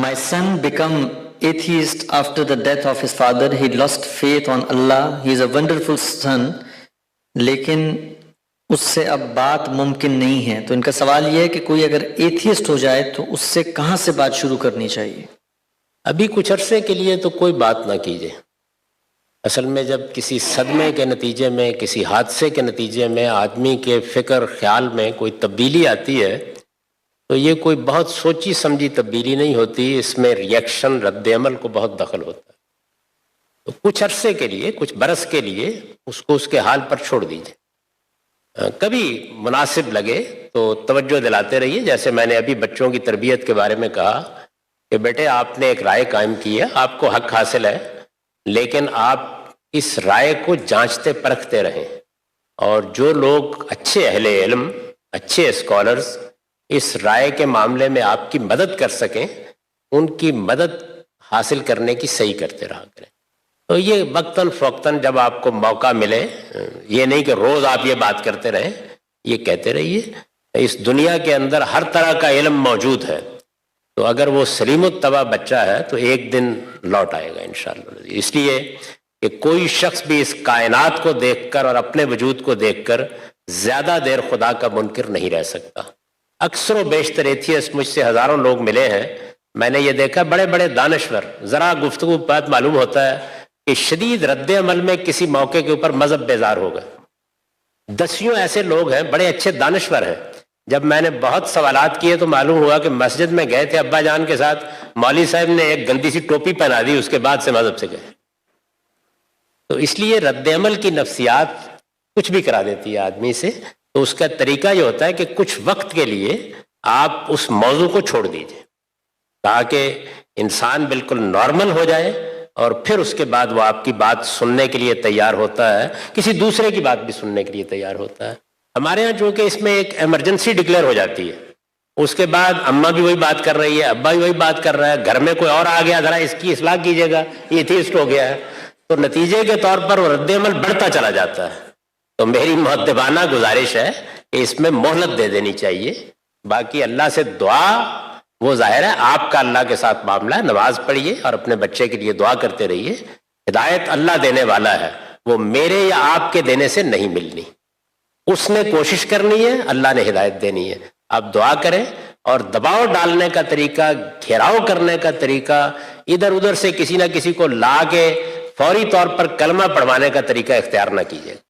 My son became atheist after the death of his father. He lost faith on Allah. He is a wonderful son. لیکن اس سے اب بات ممکن نہیں ہے. تو ان کا سوال یہ ہے کہ کوئی اگر ایتھیسٹ ہو جائے تو اس سے کہاں سے بات شروع کرنی چاہیے؟ ابھی کچھ عرصے کے لیے تو کوئی بات نہ کیجیے. اصل میں جب کسی صدمے کے نتیجے میں، کسی حادثے کے نتیجے میں آدمی کے فکر خیال میں کوئی تبدیلی آتی ہے تو یہ کوئی بہت سوچی سمجھی تبدیلی نہیں ہوتی، اس میں ریئیکشن، رد عمل کو بہت دخل ہوتا ہے. تو کچھ عرصے کے لیے، کچھ برس کے لیے اس کو اس کے حال پر چھوڑ دیجیے. کبھی مناسب لگے تو توجہ دلاتے رہیے. جیسے میں نے ابھی بچوں کی تربیت کے بارے میں کہا کہ بیٹے آپ نے ایک رائے قائم کی ہے، آپ کو حق حاصل ہے، لیکن آپ اس رائے کو جانچتے پرکھتے رہیں. اور جو لوگ اچھے اہل علم، اچھے اسکالرز اس رائے کے معاملے میں آپ کی مدد کر سکیں، ان کی مدد حاصل کرنے کی صحیح کرتے رہا کریں. تو یہ وقتاً فوقتاً جب آپ کو موقع ملے، یہ نہیں کہ روز آپ یہ بات کرتے رہیں، یہ کہتے رہیے. اس دنیا کے اندر ہر طرح کا علم موجود ہے، تو اگر وہ سلیم الطبع بچہ ہے تو ایک دن لوٹ آئے گا انشاءاللہ. اس لیے کہ کوئی شخص بھی اس کائنات کو دیکھ کر اور اپنے وجود کو دیکھ کر زیادہ دیر خدا کا منکر نہیں رہ سکتا. اکثر و بیشتر ایتھیسٹ، مجھ سے ہزاروں لوگ ملے ہیں، میں نے یہ دیکھا بڑے بڑے دانشور، ذرا گفتگو بات معلوم ہوتا ہے کہ شدید رد عمل میں کسی موقع کے اوپر مذہب بیزار ہو گئے. دسیوں ایسے لوگ ہیں، بڑے اچھے دانشور ہیں. جب میں نے بہت سوالات کیے تو معلوم ہوا کہ مسجد میں گئے تھے ابا جان کے ساتھ، مولوی صاحب نے ایک گندی سی ٹوپی پہنا دی، اس کے بعد سے مذہب سے گئے. تو اس لیے رد عمل کی نفسیات کچھ بھی کرا دیتی ہے آدمی سے. تو اس کا طریقہ یہ ہوتا ہے کہ کچھ وقت کے لیے آپ اس موضوع کو چھوڑ دیجئے تاکہ انسان بالکل نارمل ہو جائے، اور پھر اس کے بعد وہ آپ کی بات سننے کے لیے تیار ہوتا ہے، کسی دوسرے کی بات بھی سننے کے لیے تیار ہوتا ہے. ہمارے ہاں چونکہ اس میں ایک ایمرجنسی ڈکلیئر ہو جاتی ہے، اس کے بعد اماں بھی وہی بات کر رہی ہے، ابا بھی وہی بات کر رہا ہے، گھر میں کوئی اور آ گیا، ذرا اس کی اصلاح کیجیے گا، یہ ایتھیسٹ ہو گیا ہے. تو نتیجے کے طور پر وہ رد عمل بڑھتا چلا جاتا ہے. تو میری مؤدبانہ گزارش ہے کہ اس میں مہلت دے دینی چاہیے. باقی اللہ سے دعا، وہ ظاہر ہے آپ کا اللہ کے ساتھ معاملہ ہے. نماز پڑھیے اور اپنے بچے کے لیے دعا کرتے رہیے. ہدایت اللہ دینے والا ہے، وہ میرے یا آپ کے دینے سے نہیں ملنی. اس نے کوشش کرنی ہے، اللہ نے ہدایت دینی ہے. آپ دعا کریں، اور دباؤ ڈالنے کا طریقہ، گھیراؤ کرنے کا طریقہ، ادھر ادھر سے کسی نہ کسی کو لا کے فوری طور پر کلمہ پڑھوانے کا طریقہ اختیار نہ کیجیے.